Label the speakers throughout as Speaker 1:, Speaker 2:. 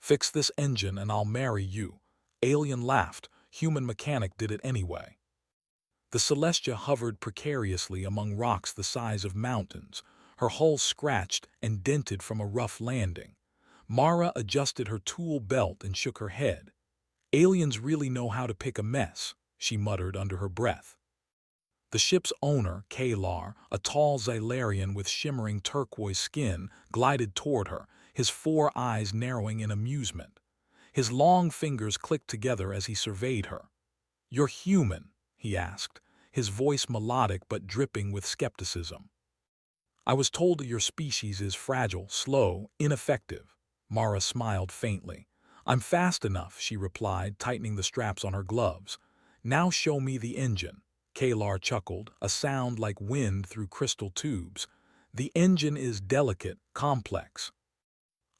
Speaker 1: Fix this engine and I'll marry you. Alien laughed. Human mechanic did it anyway. The Celestia hovered precariously among rocks the size of mountains, her hull scratched and dented from a rough landing. Mara adjusted her tool belt and shook her head. Aliens really know how to pick a mess, she muttered under her breath. The ship's owner, Kalar, a tall Xylarian with shimmering turquoise skin, glided toward her, his four eyes narrowing in amusement. His long fingers clicked together as he surveyed her. "You're human?" he asked, his voice melodic but dripping with skepticism. "I was told that your species is fragile, slow, ineffective." Mara smiled faintly. "I'm fast enough," she replied, tightening the straps on her gloves. "Now show me the engine." Kalar chuckled, a sound like wind through crystal tubes. "The engine is delicate, complex.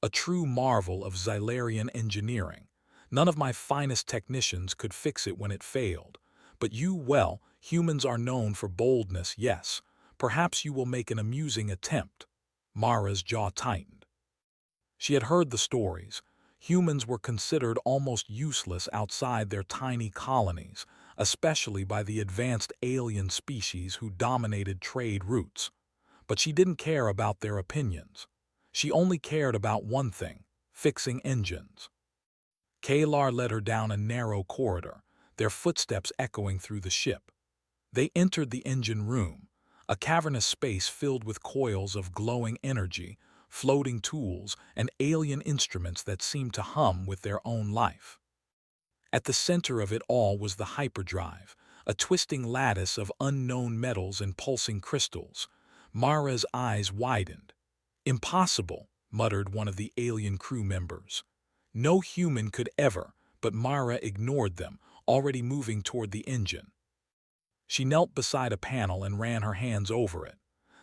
Speaker 1: A true marvel of Xylarian engineering. None of my finest technicians could fix it when it failed. But you, well, humans are known for boldness, yes. Perhaps you will make an amusing attempt." Mara's jaw tightened. She had heard the stories. Humans were considered almost useless outside their tiny colonies, especially by the advanced alien species who dominated trade routes. But she didn't care about their opinions. She only cared about one thing: fixing engines. Kalar led her down a narrow corridor, their footsteps echoing through the ship. They entered the engine room, a cavernous space filled with coils of glowing energy, floating tools, and alien instruments that seemed to hum with their own life. At the center of it all was the hyperdrive, a twisting lattice of unknown metals and pulsing crystals. Mara's eyes widened. "Impossible," muttered one of the alien crew members. No human could ever, but Mara ignored them, already moving toward the engine. She knelt beside a panel and ran her hands over it.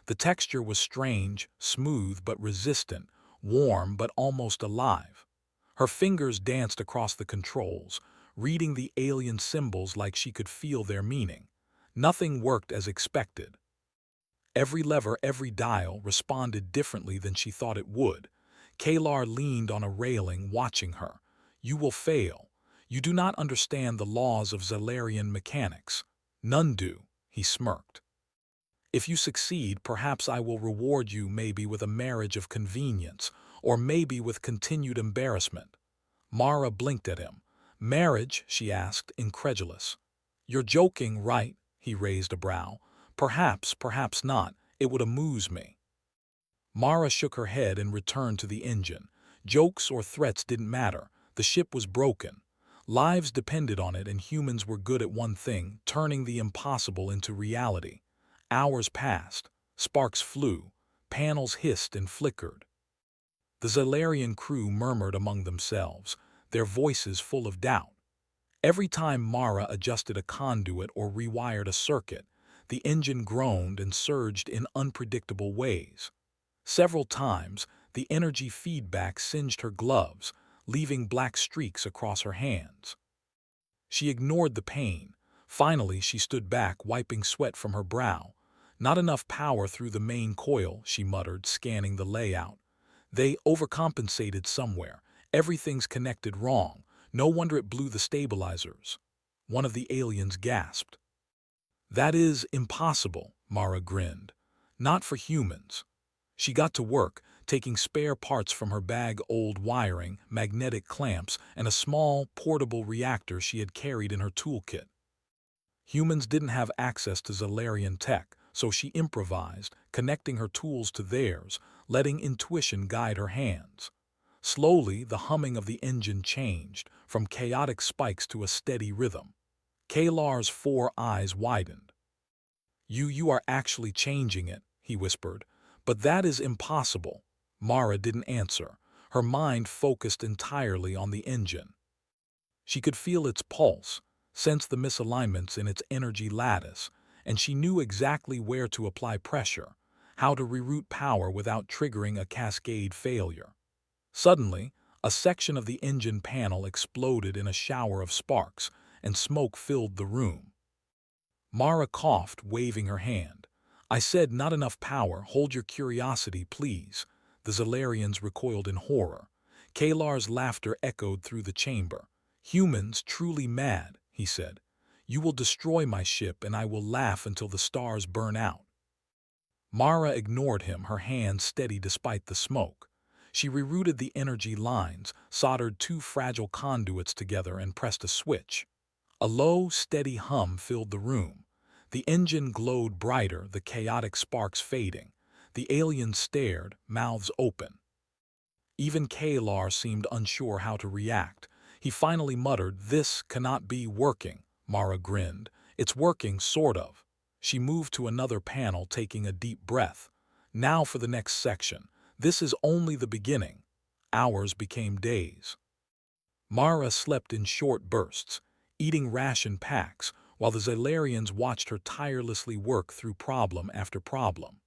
Speaker 1: The texture was strange, smooth but resistant, warm but almost alive. Her fingers danced across the controls, reading the alien symbols like she could feel their meaning. Nothing worked as expected. Every lever, every dial responded differently than she thought it would. Kalar leaned on a railing, watching her. "You will fail. You do not understand the laws of Xylarian mechanics." "None do," he smirked. "If you succeed, perhaps I will reward you, maybe with a marriage of convenience, or maybe with continued embarrassment." Mara blinked at him. "Marriage?" she asked, incredulous. "You're joking, right?" He raised a brow. "Perhaps, perhaps not. It would amuse me." Mara shook her head and returned to the engine. Jokes or threats didn't matter. The ship was broken. Lives depended on it, and humans were good at one thing: turning the impossible into reality. Hours passed. Sparks flew. Panels hissed and flickered. The Xylarian crew murmured among themselves, their voices full of doubt. Every time Mara adjusted a conduit or rewired a circuit, the engine groaned and surged in unpredictable ways. Several times, the energy feedback singed her gloves, leaving black streaks across her hands. She ignored the pain. Finally, she stood back, wiping sweat from her brow. "Not enough power through the main coil," she muttered, scanning the layout. "They overcompensated somewhere. Everything's connected wrong. No wonder it blew the stabilizers." One of the aliens gasped. "That is impossible," Mara grinned. "Not for humans." She got to work, taking spare parts from her bag: old wiring, magnetic clamps, and a small, portable reactor she had carried in her toolkit. Humans didn't have access to Xylarian tech, so she improvised, connecting her tools to theirs, letting intuition guide her hands. Slowly, the humming of the engine changed, from chaotic spikes to a steady rhythm. Kalar's four eyes widened. You are actually changing it," he whispered. "But that is impossible." Mara didn't answer. Her mind focused entirely on the engine. She could feel its pulse, sense the misalignments in its energy lattice, and she knew exactly where to apply pressure, how to reroute power without triggering a cascade failure. Suddenly, a section of the engine panel exploded in a shower of sparks, and smoke filled the room. Mara coughed, waving her hand. "I said not enough power. Hold your curiosity, please." The Xylarians recoiled in horror. Kalar's laughter echoed through the chamber. "Humans truly mad," he said. "You will destroy my ship and I will laugh until the stars burn out." Mara ignored him, her hands steady despite the smoke. She rerouted the energy lines, soldered two fragile conduits together and pressed a switch. A low, steady hum filled the room. The engine glowed brighter, the chaotic sparks fading. The aliens stared, mouths open. Even Kalar seemed unsure how to react. He finally muttered, "This cannot be working." Mara grinned. "It's working, sort of." She moved to another panel, taking a deep breath. "Now for the next section. This is only the beginning." Hours became days. Mara slept in short bursts, eating ration packs, while the Zalarians watched her tirelessly work through problem after problem.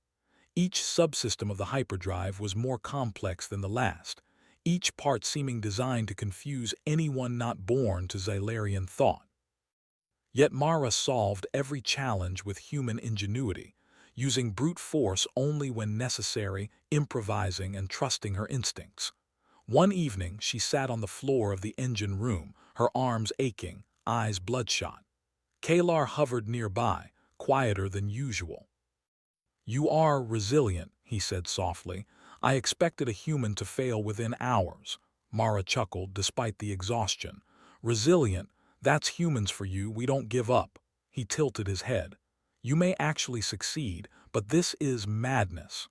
Speaker 1: Each subsystem of the hyperdrive was more complex than the last, each part seeming designed to confuse anyone not born to Zalarian thought. Yet Mara solved every challenge with human ingenuity, using brute force only when necessary, improvising and trusting her instincts. One evening, she sat on the floor of the engine room, her arms aching, eyes bloodshot. Kalar hovered nearby, quieter than usual. "You are resilient," he said softly. "I expected a human to fail within hours." Mara chuckled despite the exhaustion. "Resilient, that's humans for you, we don't give up." He tilted his head. "You may actually succeed, but this is madness.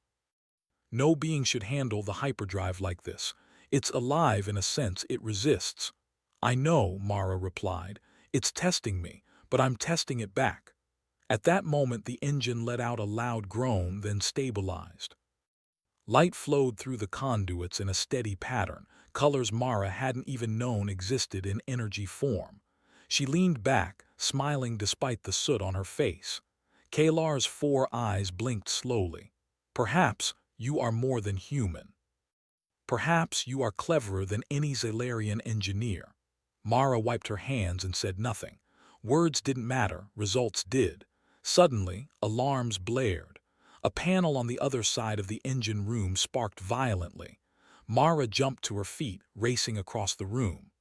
Speaker 1: No being should handle the hyperdrive like this. It's alive in a sense, it resists." "I know," Mara replied. "It's testing me, but I'm testing it back." At that moment the engine let out a loud groan, then stabilized. Light flowed through the conduits in a steady pattern, colors Mara hadn't even known existed in energy form. She leaned back, smiling despite the soot on her face. Kalar's four eyes blinked slowly. "Perhaps you are more than human. Perhaps you are cleverer than any Zalarian engineer." Mara wiped her hands and said nothing. Words didn't matter, results did. Suddenly, alarms blared. A panel on the other side of the engine room sparked violently. Mara jumped to her feet, racing across the room.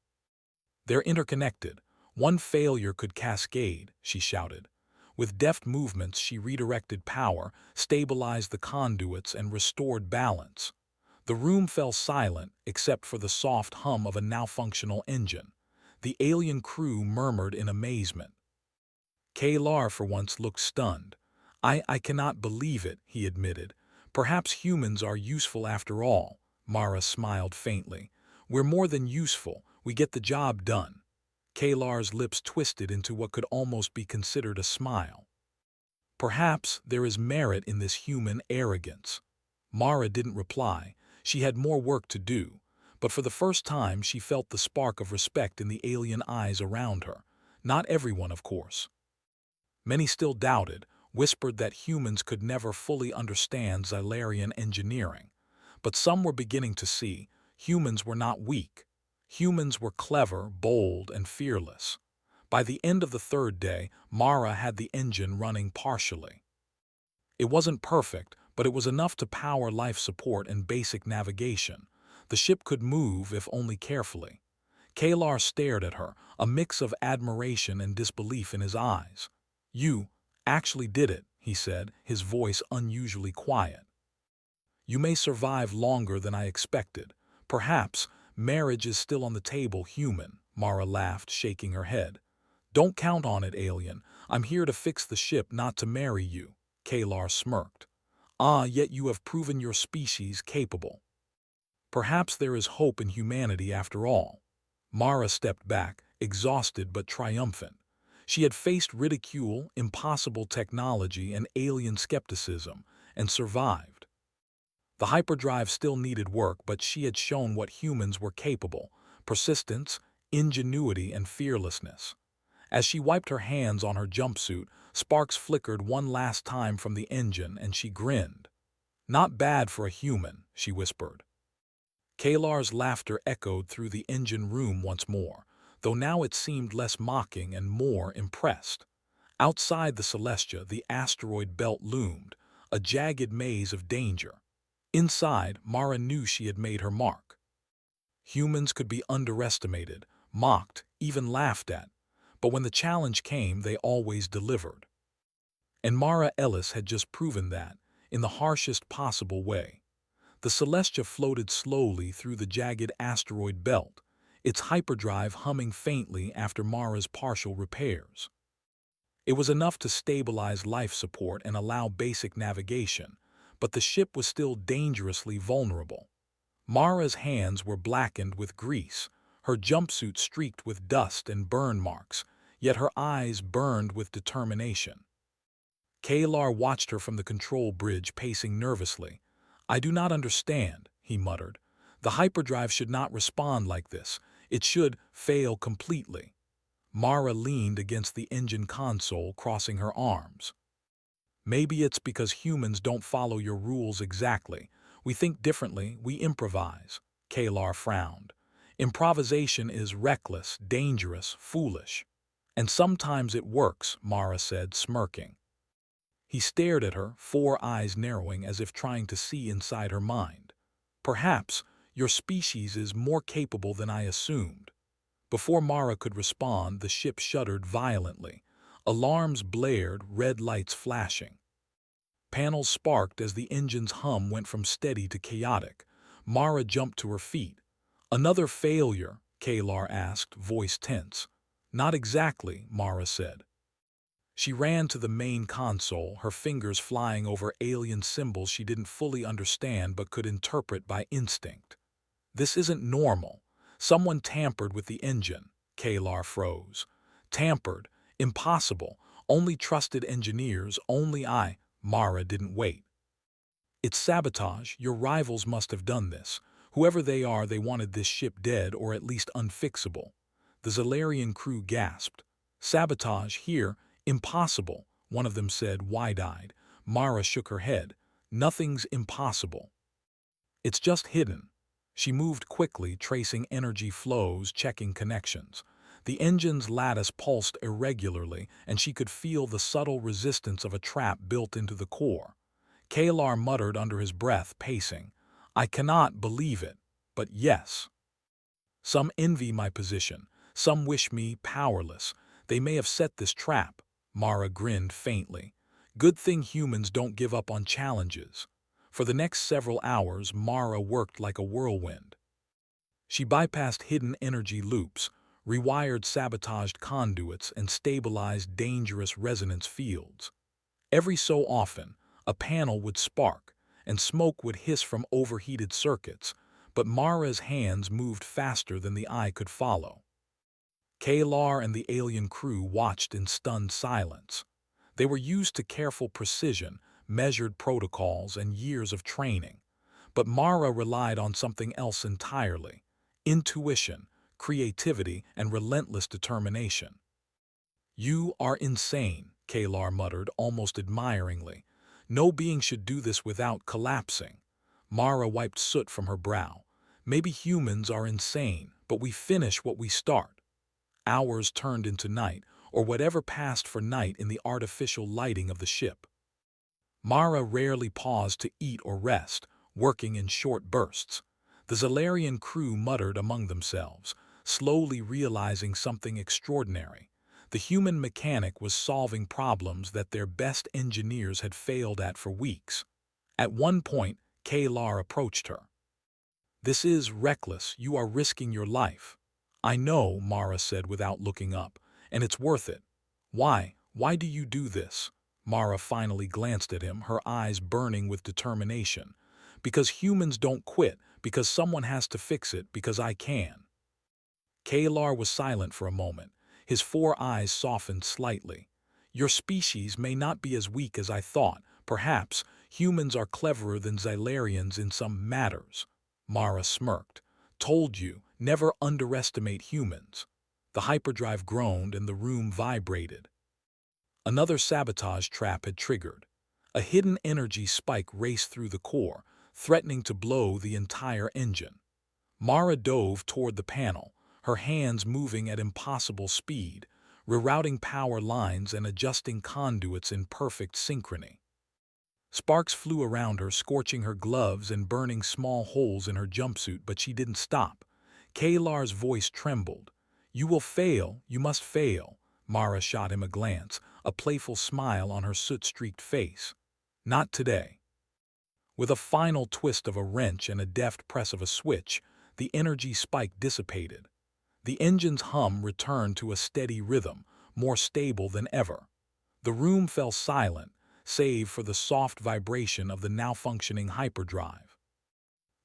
Speaker 1: "They're interconnected. One failure could cascade," she shouted. With deft movements, she redirected power, stabilized the conduits, and restored balance. The room fell silent, except for the soft hum of a now-functional engine. The alien crew murmured in amazement. Kalar, for once, looked stunned. I cannot believe it," he admitted. "Perhaps humans are useful after all." Mara smiled faintly. "We're more than useful, we get the job done." Kalar's lips twisted into what could almost be considered a smile. "Perhaps there is merit in this human arrogance." Mara didn't reply. She had more work to do, but for the first time she felt the spark of respect in the alien eyes around her. Not everyone, of course. Many still doubted, whispered that humans could never fully understand Zalarian engineering. But some were beginning to see humans were not weak. Humans were clever, bold, and fearless. By the end of the third day, Mara had the engine running partially. It wasn't perfect, but it was enough to power life support and basic navigation. The ship could move, if only carefully. Kalar stared at her, a mix of admiration and disbelief in his eyes. "You actually did it," he said, his voice unusually quiet. "You may survive longer than I expected. Perhaps marriage is still on the table, human." Mara laughed, shaking her head. "Don't count on it, alien. I'm here to fix the ship, not to marry you." Kalar smirked. "Ah, yet you have proven your species capable. Perhaps there is hope in humanity after all." Mara stepped back, exhausted but triumphant. She had faced ridicule, impossible technology, and alien skepticism, and survived. The hyperdrive still needed work, but she had shown what humans were capable: persistence, ingenuity, and fearlessness. As she wiped her hands on her jumpsuit, sparks flickered one last time from the engine, and she grinned. "Not bad for a human," she whispered. Kalar's laughter echoed through the engine room once more, though now it seemed less mocking and more impressed. Outside the Celestia, the asteroid belt loomed, a jagged maze of danger. Inside, Mara knew she had made her mark. Humans could be underestimated, mocked, even laughed at, but when the challenge came, they always delivered. And Mara Ellis had just proven that, in the harshest possible way. The Celestia floated slowly through the jagged asteroid belt, its hyperdrive humming faintly after Mara's partial repairs. It was enough to stabilize life support and allow basic navigation, but the ship was still dangerously vulnerable. Mara's hands were blackened with grease, her jumpsuit streaked with dust and burn marks, yet her eyes burned with determination. Kalar watched her from the control bridge, pacing nervously. "I do not understand," he muttered. "The hyperdrive should not respond like this. It should fail completely." Mara leaned against the engine console, crossing her arms. "Maybe it's because humans don't follow your rules exactly. We think differently, we improvise." Kalar frowned. "Improvisation is reckless, dangerous, foolish. And sometimes it works," Mara said, smirking. He stared at her, four eyes narrowing as if trying to see inside her mind. "Perhaps your species is more capable than I assumed." Before Mara could respond, the ship shuddered violently. Alarms blared, red lights flashing. Panels sparked as the engine's hum went from steady to chaotic. Mara jumped to her feet. "Another failure?" Kalar asked, voice tense. "Not exactly," Mara said. She ran to the main console, her fingers flying over alien symbols she didn't fully understand but could interpret by instinct. "This isn't normal. Someone tampered with the engine." Kalar froze. "Tampered? Impossible. Only trusted engineers, only I." Mara didn't wait. "It's sabotage. Your rivals must have done this. Whoever they are, they wanted this ship dead or at least unfixable." The Zalarian crew gasped. "Sabotage here? Impossible," one of them said, wide-eyed. Mara shook her head. "Nothing's impossible. It's just hidden." She moved quickly, tracing energy flows, checking connections. The engine's lattice pulsed irregularly, and she could feel the subtle resistance of a trap built into the core. Kalar muttered under his breath, pacing. "I cannot believe it, but yes. Some envy my position, some wish me powerless. They may have set this trap." Mara grinned faintly. "Good thing humans don't give up on challenges." For the next several hours, Mara worked like a whirlwind. She bypassed hidden energy loops, rewired sabotaged conduits, and stabilized dangerous resonance fields. Every so often, a panel would spark, and smoke would hiss from overheated circuits, but Mara's hands moved faster than the eye could follow. Kalar and the alien crew watched in stunned silence. They were used to careful precision, measured protocols, and years of training. But Mara relied on something else entirely: intuition, creativity, and relentless determination. "You are insane," Kalar muttered, almost admiringly. "No being should do this without collapsing." Mara wiped soot from her brow. "Maybe humans are insane, but we finish what we start." Hours turned into night, or whatever passed for night in the artificial lighting of the ship. Mara rarely paused to eat or rest, working in short bursts. The Zalarian crew muttered among themselves, slowly realizing something extraordinary. The human mechanic was solving problems that their best engineers had failed at for weeks. At one point, Kalar approached her. "This is reckless. You are risking your life." "I know," Mara said without looking up, "and it's worth it." "Why? Why do you do this?" Mara finally glanced at him, her eyes burning with determination. "Because humans don't quit, because someone has to fix it, because I can." Kalar was silent for a moment. His four eyes softened slightly. "Your species may not be as weak as I thought. Perhaps humans are cleverer than Xylarians in some matters." Mara smirked. "Told you, never underestimate humans." The hyperdrive groaned and the room vibrated. Another sabotage trap had triggered. A hidden energy spike raced through the core, threatening to blow the entire engine. Mara dove toward the panel, her hands moving at impossible speed, rerouting power lines and adjusting conduits in perfect synchrony. Sparks flew around her, scorching her gloves and burning small holes in her jumpsuit, but she didn't stop. Kalar's voice trembled. "You will fail, you must fail." Mara shot him a glance, a playful smile on her soot-streaked face. "Not today." With a final twist of a wrench and a deft press of a switch, the energy spike dissipated. The engine's hum returned to a steady rhythm, more stable than ever. The room fell silent, save for the soft vibration of the now-functioning hyperdrive.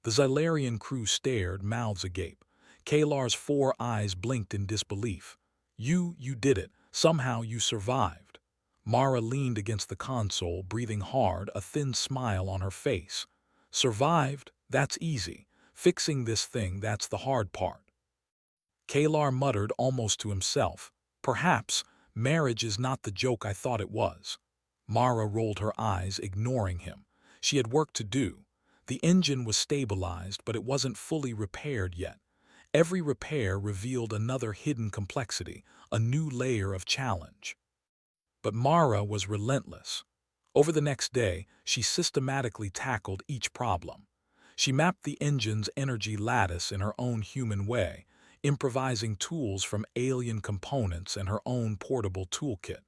Speaker 1: The Xylarian crew stared, mouths agape. Kalar's 4 eyes blinked in disbelief. You did it. Somehow you survived." Mara leaned against the console, breathing hard, a thin smile on her face. "Survived? That's easy. Fixing this thing, that's the hard part." Kalar muttered almost to himself. "Perhaps marriage is not the joke I thought it was." Mara rolled her eyes, ignoring him. She had work to do. The engine was stabilized, but it wasn't fully repaired yet. Every repair revealed another hidden complexity, a new layer of challenge. But Mara was relentless. Over the next day, she systematically tackled each problem. She mapped the engine's energy lattice in her own human way, improvising tools from alien components and her own portable toolkit.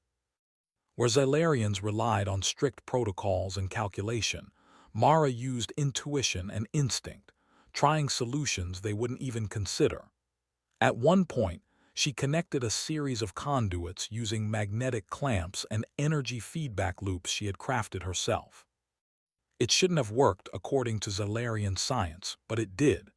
Speaker 1: Where Xylarians relied on strict protocols and calculation, Mara used intuition and instinct, trying solutions they wouldn't even consider. At one point, she connected a series of conduits using magnetic clamps and energy feedback loops she had crafted herself. It shouldn't have worked according to Xylarian science, but it did.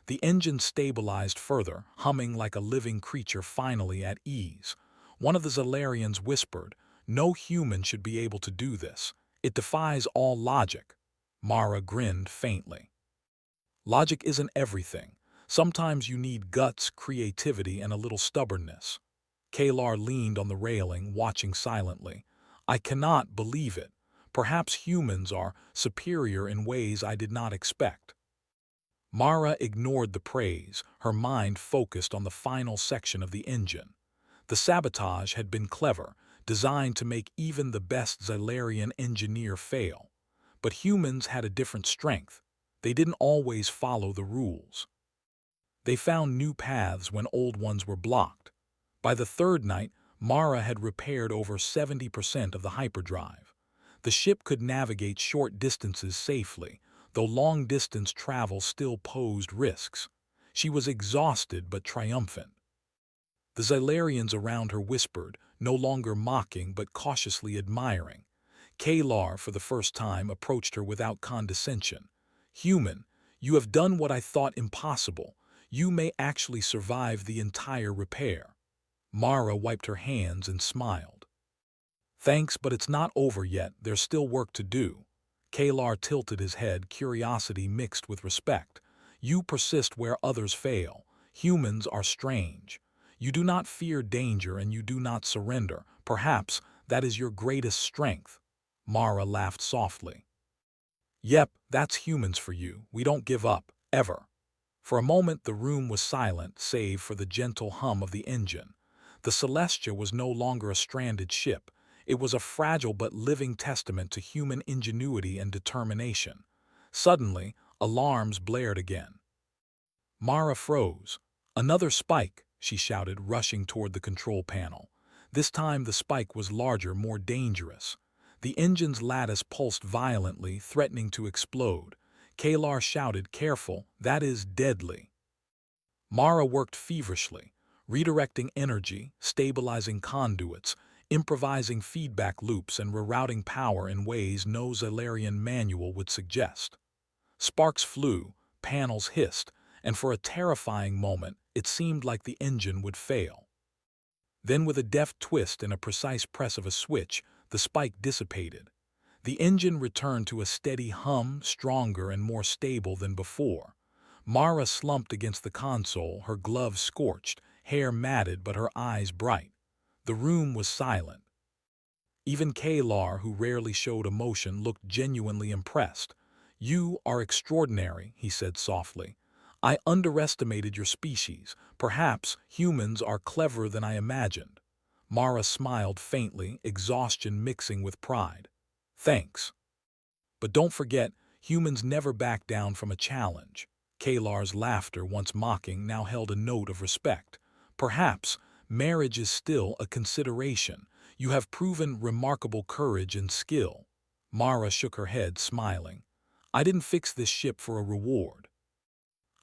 Speaker 1: The engine stabilized further, humming like a living creature finally at ease. One of the Xylarians whispered, "No human should be able to do this. It defies all logic." Mara grinned faintly. "Logic isn't everything. Sometimes you need guts, creativity, and a little stubbornness." Kalar leaned on the railing, watching silently. "I cannot believe it. Perhaps humans are superior in ways I did not expect." Mara ignored the praise, her mind focused on the final section of the engine. The sabotage had been clever, designed to make even the best Xylarian engineer fail. But humans had a different strength. They didn't always follow the rules. They found new paths when old ones were blocked. By the third night, Mara had repaired over 70% of the hyperdrive. The ship could navigate short distances safely, though long-distance travel still posed risks. She was exhausted but triumphant. The Xylarians around her whispered, no longer mocking but cautiously admiring. Kalar, for the first time, approached her without condescension. "Human, you have done what I thought impossible. You may actually survive the entire repair." Mara wiped her hands and smiled. "Thanks, but it's not over yet. There's still work to do." Kalar tilted his head, curiosity mixed with respect. "You persist where others fail. Humans are strange. You do not fear danger and you do not surrender. Perhaps that is your greatest strength." Mara laughed softly. "Yep, that's humans for you. We don't give up, ever." For a moment the room was silent, save for the gentle hum of the engine. The Celestia was no longer a stranded ship. It was a fragile but living testament to human ingenuity and determination. Suddenly, alarms blared again. Mara froze. "Another spike!" she shouted, rushing toward the control panel. This time the spike was larger, more dangerous. The engine's lattice pulsed violently, threatening to explode. Kalar shouted, "Careful, that is deadly." Mara worked feverishly, redirecting energy, stabilizing conduits, improvising feedback loops, and rerouting power in ways no Xylarian manual would suggest. Sparks flew, panels hissed, and for a terrifying moment, it seemed like the engine would fail. Then, with a deft twist and a precise press of a switch, the spike dissipated. The engine returned to a steady hum, stronger and more stable than before. Mara slumped against the console, her gloves scorched, hair matted but her eyes bright. The room was silent. Even Kalar, who rarely showed emotion, looked genuinely impressed. "You are extraordinary," he said softly. "I underestimated your species. Perhaps humans are cleverer than I imagined." Mara smiled faintly, exhaustion mixing with pride. "Thanks. But don't forget, humans never back down from a challenge." Kalar's laughter, once mocking, now held a note of respect. Perhaps marriage is still a consideration. You have proven remarkable courage and skill. Mara shook her head, smiling. I didn't fix this ship for a reward.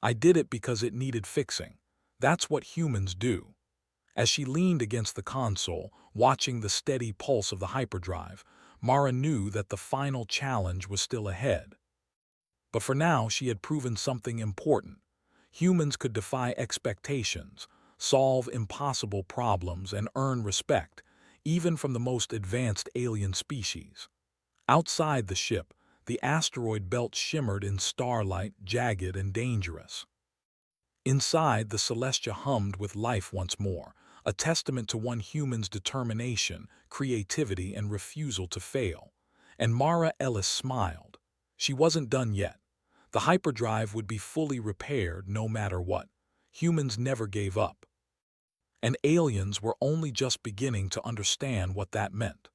Speaker 1: I did it because it needed fixing. That's what humans do. As she leaned against the console, watching the steady pulse of the hyperdrive, Mara knew that the final challenge was still ahead. But for now, she had proven something important. Humans could defy expectations, solve impossible problems, and earn respect, even from the most advanced alien species. Outside the ship, the asteroid belt shimmered in starlight, jagged and dangerous. Inside, the Celestia hummed with life once more, a testament to one human's determination, creativity, and refusal to fail. And Mara Ellis smiled. She wasn't done yet. The hyperdrive would be fully repaired no matter what. Humans never gave up. And aliens were only just beginning to understand what that meant.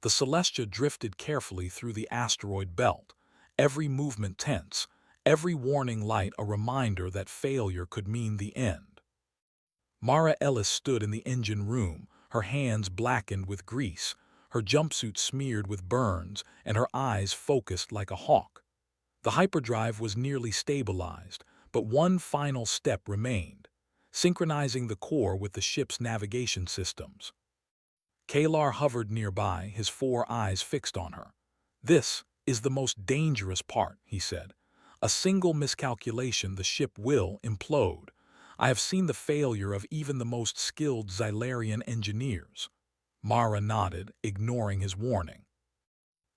Speaker 1: The Celestia drifted carefully through the asteroid belt, every movement tense, every warning light a reminder that failure could mean the end. Mara Ellis stood in the engine room, her hands blackened with grease, her jumpsuit smeared with burns, and her eyes focused like a hawk. The hyperdrive was nearly stabilized, but one final step remained, synchronizing the core with the ship's navigation systems. Kalar hovered nearby, his four eyes fixed on her. This is the most dangerous part, he said. A single miscalculation, the ship will implode. I have seen the failure of even the most skilled Xylarian engineers. Mara nodded, ignoring his warning.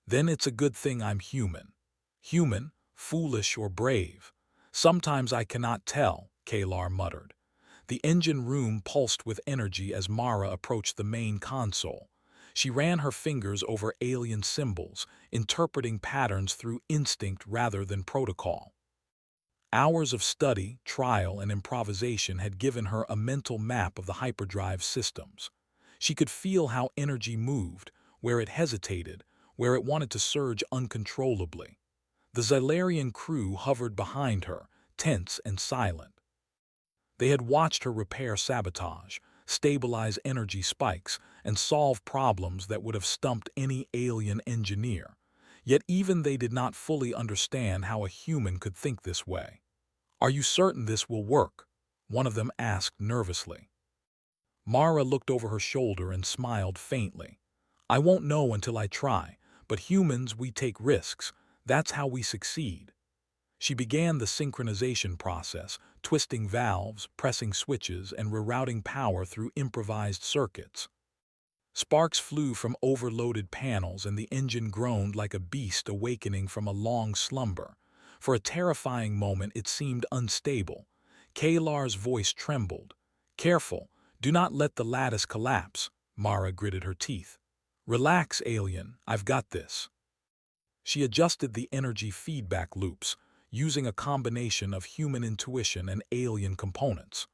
Speaker 1: Then it's a good thing I'm human. Human, foolish or brave. Sometimes I cannot tell, Kalar muttered. The engine room pulsed with energy as Mara approached the main console. She ran her fingers over alien symbols, interpreting patterns through instinct rather than protocol. Hours of study, trial, and improvisation had given her a mental map of the hyperdrive systems. She could feel how energy moved, where it hesitated, where it wanted to surge uncontrollably. The Xylarian crew hovered behind her, tense and silent. They had watched her repair sabotage, stabilize energy spikes, and solve problems that would have stumped any alien engineer. Yet even they did not fully understand how a human could think this way. Are you certain this will work? One of them asked nervously. Mara looked over her shoulder and smiled faintly. I won't know until I try, but humans, we take risks. That's how we succeed. She began the synchronization process, twisting valves, pressing switches, and rerouting power through improvised circuits. Sparks flew from overloaded panels and the engine groaned like a beast awakening from a long slumber. For a terrifying moment it seemed unstable. Kalar's voice trembled. Careful, do not let the lattice collapse, Mara gritted her teeth. Relax, alien, I've got this. She adjusted the energy feedback loops, using a combination of human intuition and alien components.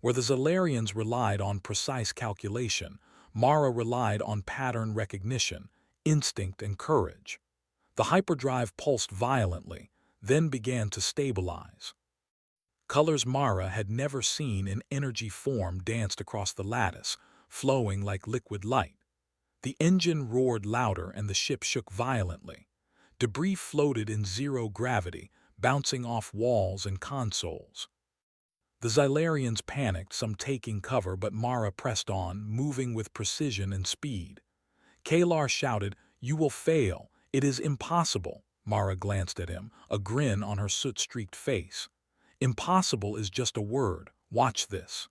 Speaker 1: Where the Xylarians relied on precise calculation, Mara relied on pattern recognition, instinct, and courage. The hyperdrive pulsed violently, then began to stabilize. Colors Mara had never seen in energy form danced across the lattice, flowing like liquid light. The engine roared louder and the ship shook violently. Debris floated in zero gravity, bouncing off walls and consoles. The Xylarians panicked, some taking cover, but Mara pressed on, moving with precision and speed. Kalar shouted, "You will fail. It is impossible." Mara glanced at him, a grin on her soot-streaked face. Impossible is just a word. Watch this.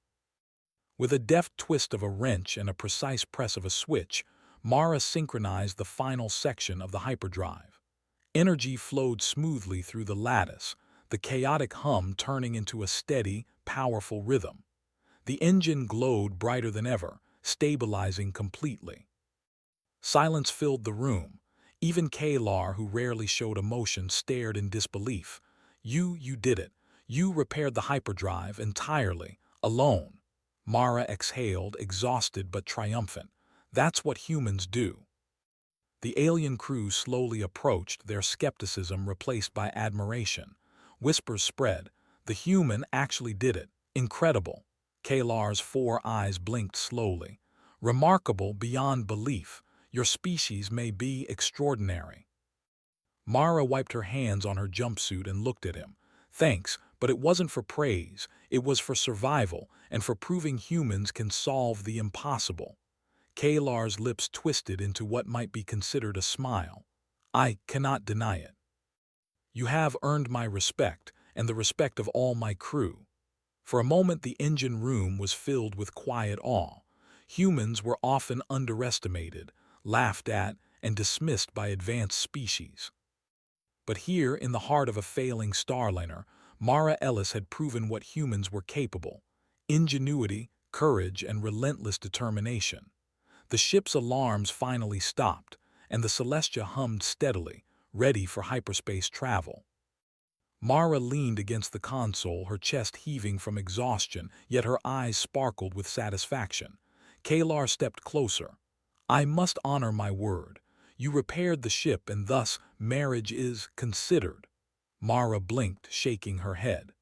Speaker 1: With a deft twist of a wrench and a precise press of a switch, Mara synchronized the final section of the hyperdrive. Energy flowed smoothly through the lattice, the chaotic hum turning into a steady, powerful rhythm. The engine glowed brighter than ever, stabilizing completely. Silence filled the room. Even Kalar, who rarely showed emotion, stared in disbelief. You did it. You repaired the hyperdrive entirely, alone." Mara exhaled, exhausted but triumphant. "That's what humans do." The alien crew slowly approached, their skepticism replaced by admiration. Whispers spread. The human actually did it. Incredible. Kalar's 4 eyes blinked slowly. Remarkable beyond belief. Your species may be extraordinary. Mara wiped her hands on her jumpsuit and looked at him. Thanks, but it wasn't for praise. It was for survival and for proving humans can solve the impossible. Kalar's lips twisted into what might be considered a smile. I cannot deny it. You have earned my respect and the respect of all my crew. For a moment the engine room was filled with quiet awe. Humans were often underestimated, laughed at, and dismissed by advanced species. But here, in the heart of a failing starliner, Mara Ellis had proven what humans were capable: ingenuity, courage, and relentless determination. The ship's alarms finally stopped, and the Celestia hummed steadily, ready for hyperspace travel. Mara leaned against the console, her chest heaving from exhaustion, yet her eyes sparkled with satisfaction. Kalar stepped closer. I must honor my word. You repaired the ship, and thus marriage is considered. Mara blinked, shaking her head.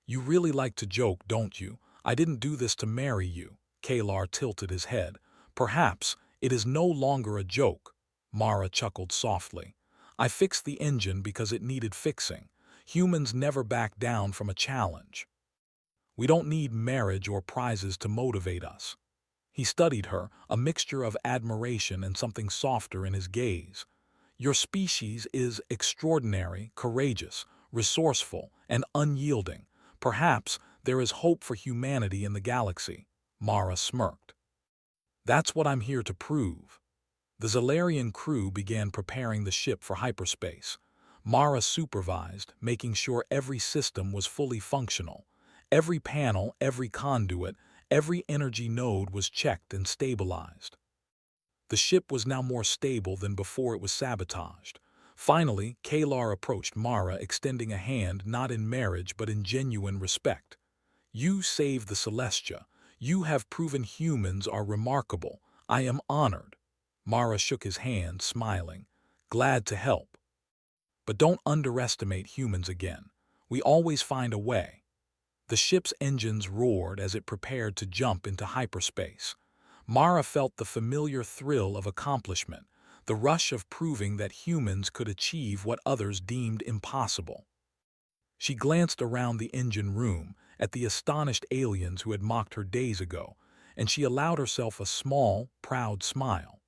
Speaker 1: You really like to joke, don't you? I didn't do this to marry you. Kalar tilted his head. Perhaps it is no longer a joke. Mara chuckled softly. I fixed the engine because it needed fixing. Humans never back down from a challenge. We don't need marriage or prizes to motivate us. He studied her, a mixture of admiration and something softer in his gaze. Your species is extraordinary, courageous, resourceful, and unyielding. Perhaps there is hope for humanity in the galaxy. Mara smirked. That's what I'm here to prove. The Zalarian crew began preparing the ship for hyperspace. Mara supervised, making sure every system was fully functional. Every panel, every conduit, every energy node was checked and stabilized. The ship was now more stable than before it was sabotaged. Finally, Kalar approached Mara, extending a hand not in marriage but in genuine respect. You saved the Celestia. You have proven humans are remarkable. I am honored. Mara shook his hand, smiling. Glad to help. But don't underestimate humans again. We always find a way. The ship's engines roared as it prepared to jump into hyperspace. Mara felt the familiar thrill of accomplishment, the rush of proving that humans could achieve what others deemed impossible. She glanced around the engine room at the astonished aliens who had mocked her days ago, and she allowed herself a small, proud smile.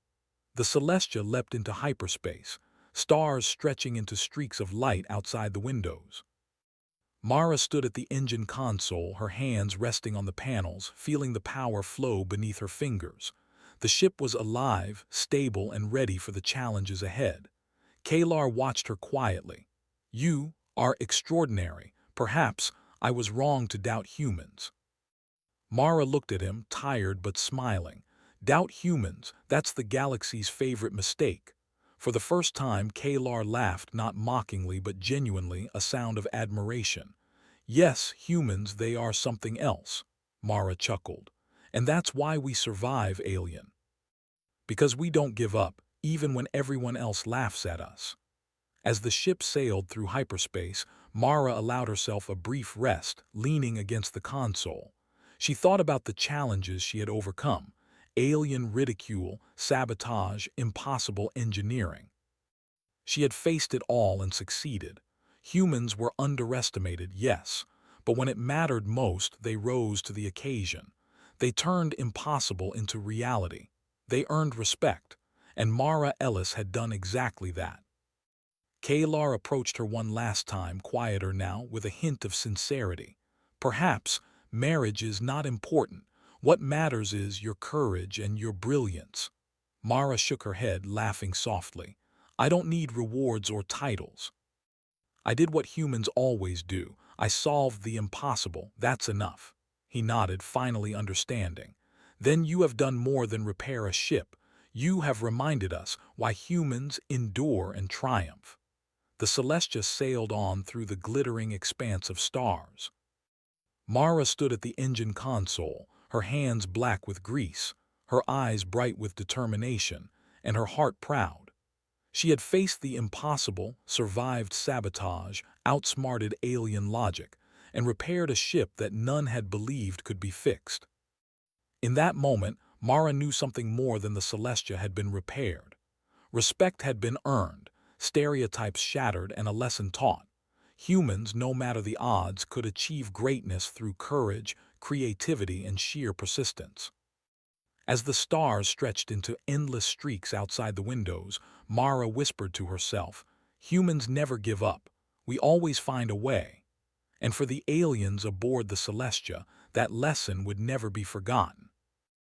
Speaker 1: The Celestia leapt into hyperspace, stars stretching into streaks of light outside the windows. Mara stood at the engine console, her hands resting on the panels, feeling the power flow beneath her fingers. The ship was alive, stable, and ready for the challenges ahead. Kalar watched her quietly. You are extraordinary. Perhaps I was wrong to doubt humans. Mara looked at him, tired but smiling. Doubt humans, that's the galaxy's favorite mistake. For the first time, Kalar laughed, not mockingly but genuinely, a sound of admiration. Yes, humans, they are something else. Mara chuckled. And that's why we survive, alien. Because we don't give up, even when everyone else laughs at us. As the ship sailed through hyperspace, Mara allowed herself a brief rest, leaning against the console. She thought about the challenges she had overcome: alien ridicule, sabotage, impossible engineering. She had faced it all and succeeded. Humans were underestimated, yes, but when it mattered most, they rose to the occasion. They turned impossible into reality. They earned respect, and Mara Ellis had done exactly that. Kalar approached her one last time, quieter now, with a hint of sincerity. Perhaps marriage is not important. What matters is your courage and your brilliance. Mara shook her head, laughing softly. I don't need rewards or titles. I did what humans always do. I solved the impossible. That's enough. He nodded, finally understanding. Then you have done more than repair a ship. You have reminded us why humans endure and triumph. The Celestia sailed on through the glittering expanse of stars. Mara stood at the engine console, her hands black with grease, her eyes bright with determination, and her heart proud. She had faced the impossible, survived sabotage, outsmarted alien logic, and repaired a ship that none had believed could be fixed. In that moment, Mara knew something more than the Celestia had been repaired. Respect had been earned, stereotypes shattered, and a lesson taught. Humans, no matter the odds, could achieve greatness through courage, creativity, and sheer persistence. As the stars stretched into endless streaks outside the windows, Mara whispered to herself, "Humans never give up. We always find a way." And for the aliens aboard the Celestia, that lesson would never be forgotten.